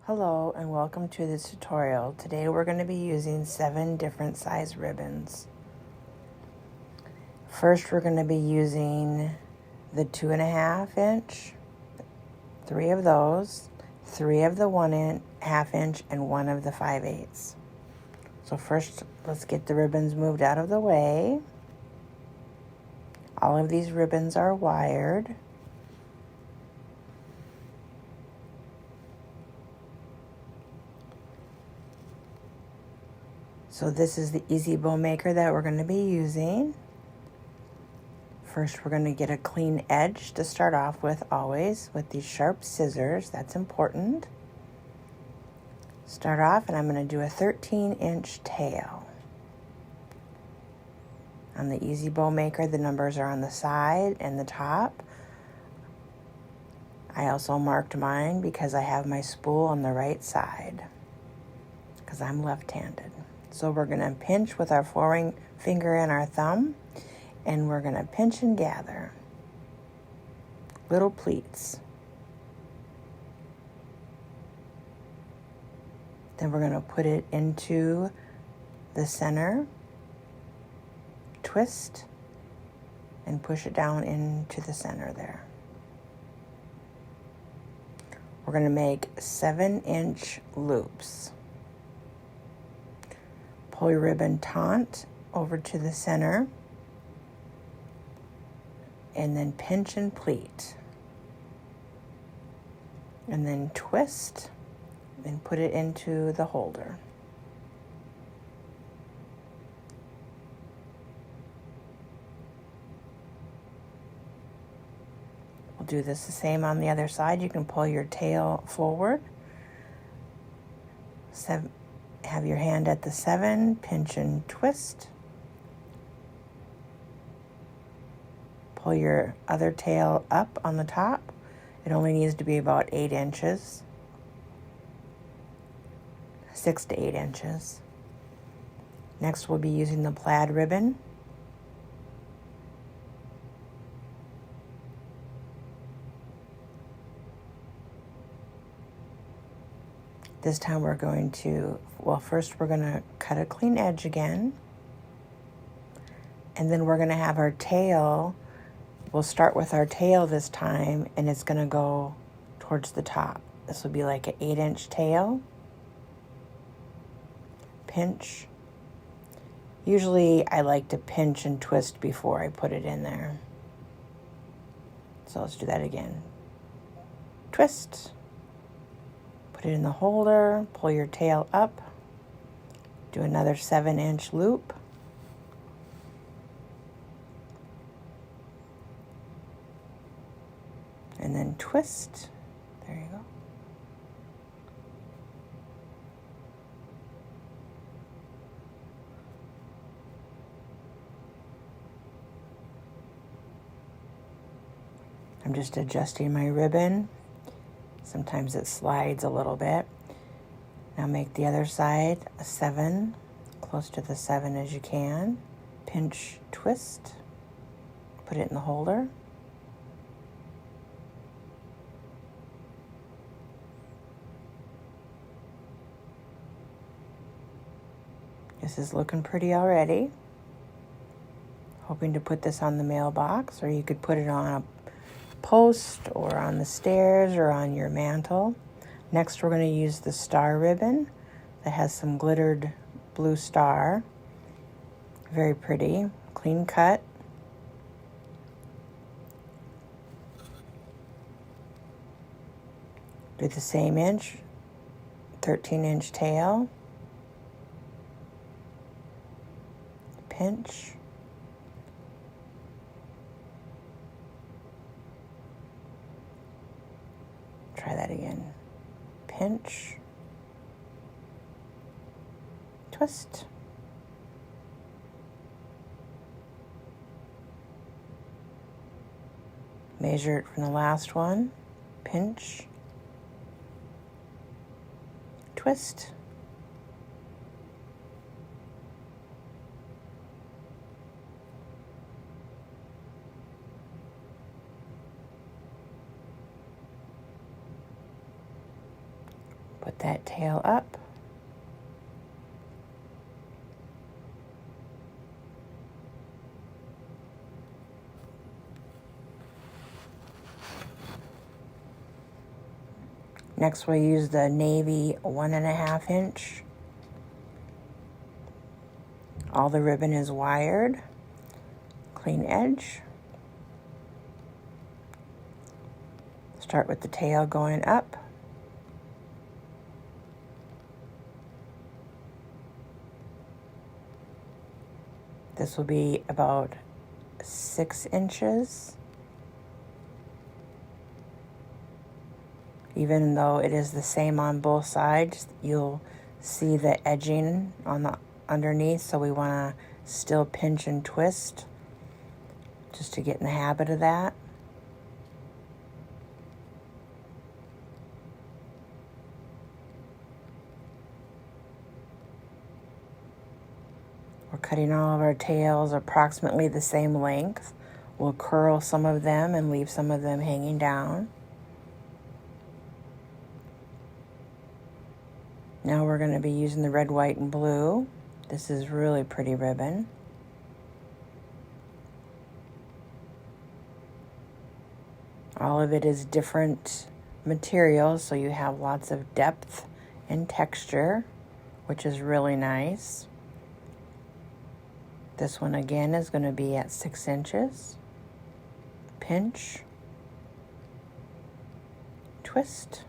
Hello and welcome to this tutorial. Today we're going to be using 7 different size ribbons. First we're going to be using the 2.5 inch, 3 of those, 3 of the 1.5 inch, and 1 of the 5/8. So first let's get the ribbons moved out of the way. All of these ribbons are wired. So this is the easy bow maker that we're going to be using. First, we're going to get a clean edge to start off with, always with these sharp scissors. That's important. Start off, and I'm going to do a 13-inch tail. On the easy bow maker, the numbers are on the side and the top. I also marked mine because I have my spool on the right side because I'm left-handed. So we're going to pinch with our forefinger and our thumb, and we're going to pinch and gather little pleats. Then we're going to put it into the center, twist, and push it down into the center there. We're going to make 7-inch loops. Pull your ribbon taut over to the center, and then pinch and pleat. And then twist and put it into the holder. We'll do this the same on the other side. You can pull your tail forward. Have your hand at the 7, pinch and twist. Pull your other tail up on the top. It only needs to be about 8 inches. 6 to 8 inches. Next, we'll be using the plaid ribbon. This time we're going to, first we're going to cut a clean edge again. And then we're going to have our tail. We'll start with our tail this time, and it's going to go towards the top. This will be like an 8-inch tail. Pinch. Usually I like to pinch and twist before I put it in there. So let's do that again. Twist. Put it in the holder, pull your tail up, do another 7-inch loop. And then twist. There you go. I'm just adjusting my ribbon. Sometimes it slides a little bit. Now make the other side a 7, close to the 7 as you can. Pinch, twist, put it in the holder. This is looking pretty already. Hoping to put this on the mailbox, or you could put it on a post or on the stairs or on your mantel. Next, we're going to use the star ribbon that has some glittered blue star. Very pretty, clean cut. Do the same inch, 13-inch tail. Pinch. Try that again. Pinch. Twist. Measure it from the last one. Pinch. Twist. Put that tail up. Next we'll use the navy 1.5 inch. All the ribbon is wired. Clean edge. Start with the tail going up. This will be about 6 inches. Even though it is the same on both sides, you'll see the edging on the underneath, so we want to still pinch and twist just to get in the habit of that. We're cutting all of our tails approximately the same length. We'll curl some of them and leave some of them hanging down. Now we're going to be using the red, white, and blue. This is really pretty ribbon. All of it is different materials, so you have lots of depth and texture, which is really nice. This one again is going to be at 6 inches. Pinch, twist.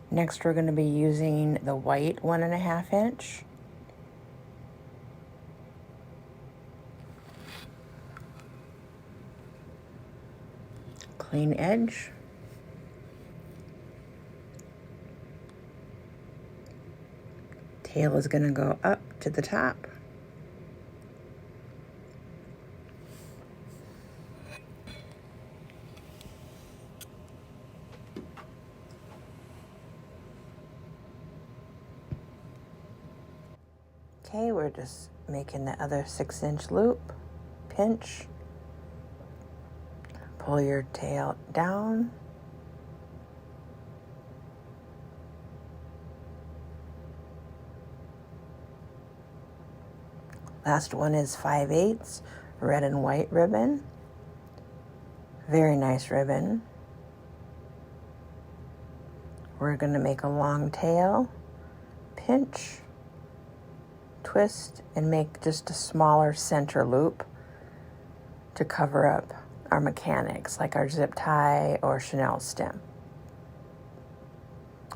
Next, we're going to be using the white 1.5 inch. Clean edge. Tail is going to go up to the top. Okay, we're just making the other 6 inch loop. Pinch. Pull your tail down. Last one is 5/8 red and white ribbon. Very nice ribbon. We're going to make a long tail. Pinch. Twist and make just a smaller center loop to cover up our mechanics, like our zip tie or chenille stem.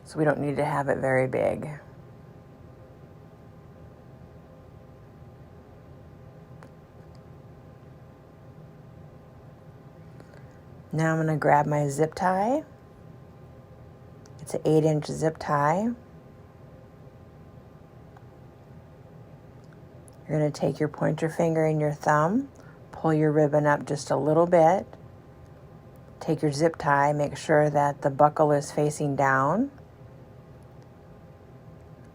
So we don't need to have it very big. Now I'm going to grab my zip tie. It's an 8 inch zip tie. You're going to take your pointer finger and your thumb, pull your ribbon up just a little bit, take your zip tie, make sure that the buckle is facing down,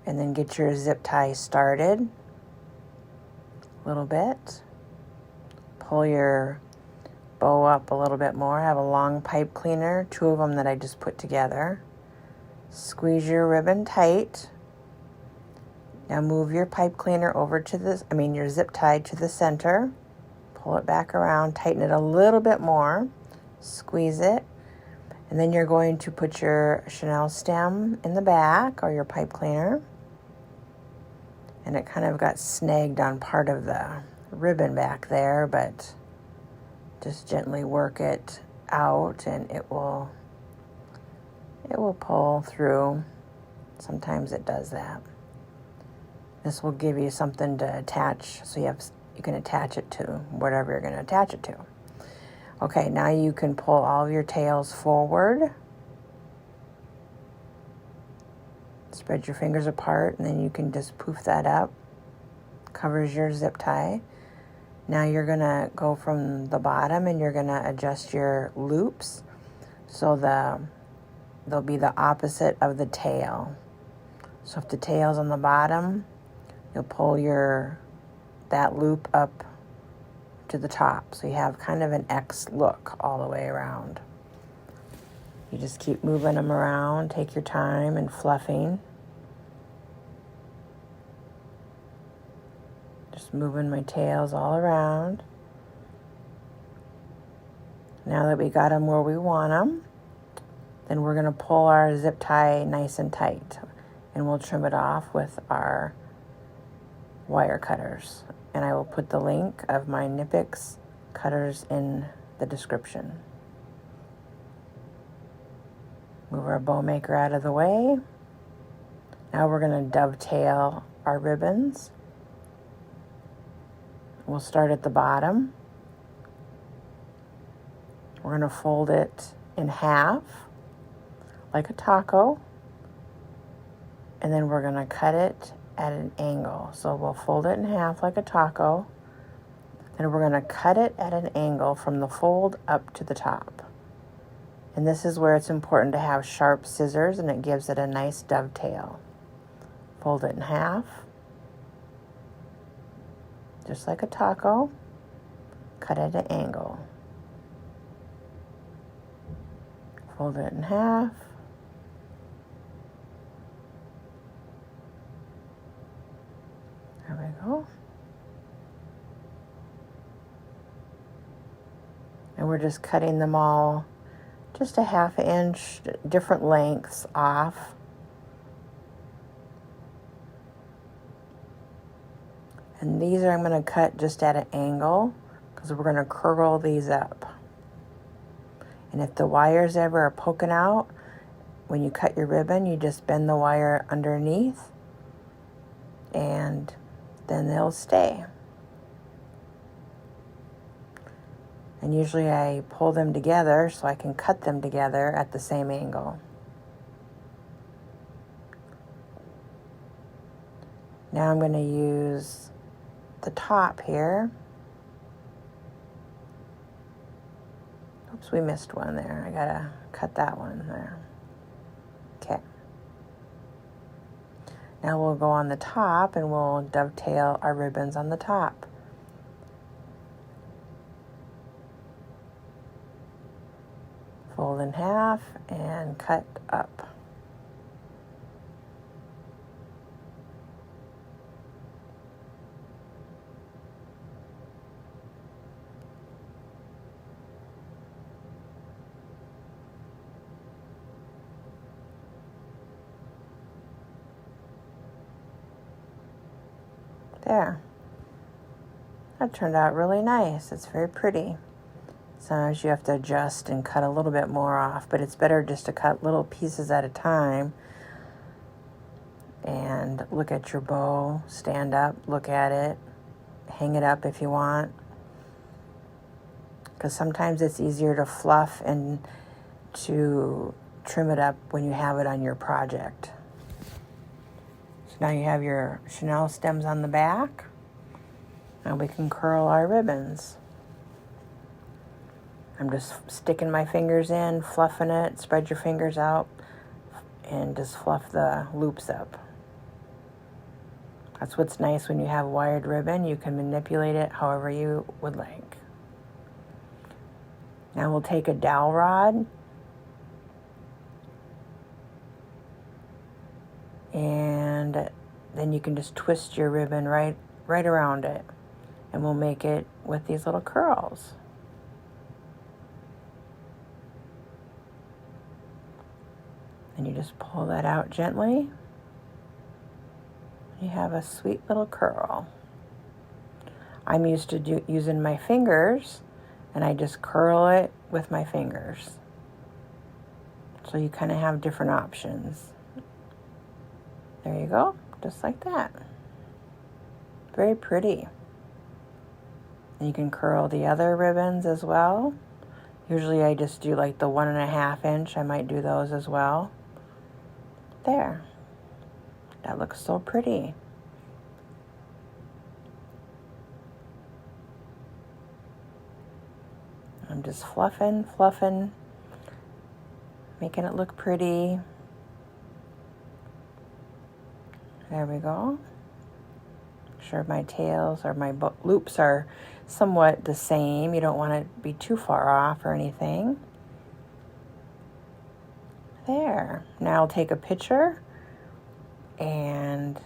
and then get your zip tie started a little bit. Pull your bow up a little bit more. I have a long pipe cleaner, 2 of them that I just put together. Squeeze your ribbon tight. Now move your pipe cleaner over to your zip tie to the center. Pull it back around, tighten it a little bit more, squeeze it, and then you're going to put your chenille stem in the back or your pipe cleaner. And it kind of got snagged on part of the ribbon back there, but just gently work it out and it will pull through. Sometimes it does that. This will give you something to attach, so you can attach it to whatever you're going to attach it to. Okay, now you can pull all of your tails forward. Spread your fingers apart, and then you can just poof that up. Covers your zip tie. Now you're going to go from the bottom, and you're going to adjust your loops. So they'll be the opposite of the tail. So if the tail's on the bottom, you'll pull that loop up to the top. So you have kind of an X look all the way around. You just keep moving them around, take your time and fluffing. Just moving my tails all around. Now that we got them where we want them, then we're going to pull our zip tie nice and tight. And we'll trim it off with our wire cutters. And I will put the link of my Knipex cutters in the description. Move our bow maker out of the way. Now we're going to dovetail our ribbons. We'll start at the bottom. We're going to fold it in half, like a taco. And then we're going to cut it at an angle. So we'll fold it in half like a taco. Then we're going to cut it at an angle from the fold up to the top. And this is where it's important to have sharp scissors, and it gives it a nice dovetail. Fold it in half, just like a taco. Cut at an angle. Fold it in half. There we go. And we're just cutting them all just a ½ inch, different lengths off. And these I'm going to cut just at an angle because we're going to curl these up. And if the wires ever are poking out, when you cut your ribbon, you just bend the wire underneath and then they'll stay. And usually I pull them together so I can cut them together at the same angle. Now I'm going to use the top here. Oops, we missed one there. I gotta cut that one there. Okay. Now we'll go on the top and we'll dovetail our ribbons on the top. Fold in half and cut up. There. That turned out really nice. It's very pretty. Sometimes you have to adjust and cut a little bit more off, but it's better just to cut little pieces at a time and look at your bow, stand up, look at it, hang it up if you want. Because sometimes it's easier to fluff and to trim it up when you have it on your project. So now you have your chenille stems on the back. Now we can curl our ribbons. I'm just sticking my fingers in, fluffing it, spread your fingers out, and just fluff the loops up. That's what's nice when you have wired ribbon. You can manipulate it however you would like. Now we'll take a dowel rod and then you can just twist your ribbon right around it, and we'll make it with these little curls. And you just pull that out gently. You have a sweet little curl. I'm used to using my fingers, and I just curl it with my fingers. So you kind of have different options. There you go, just like that. Very pretty. And you can curl the other ribbons as well. Usually I just do like the 1½ inch. I might do those as well. There. That looks so pretty. I'm just fluffing. making it look pretty. There we go. Make sure my tails or my loops are somewhat the same. You don't want to be too far off or anything. There. Now I'll take a picture, and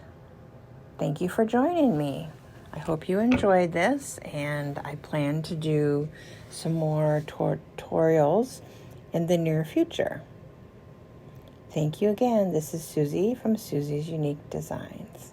thank you for joining me. I hope you enjoyed this, and I plan to do some more tutorials in the near future. Thank you again. This is Susie from Susie's Unique Designs.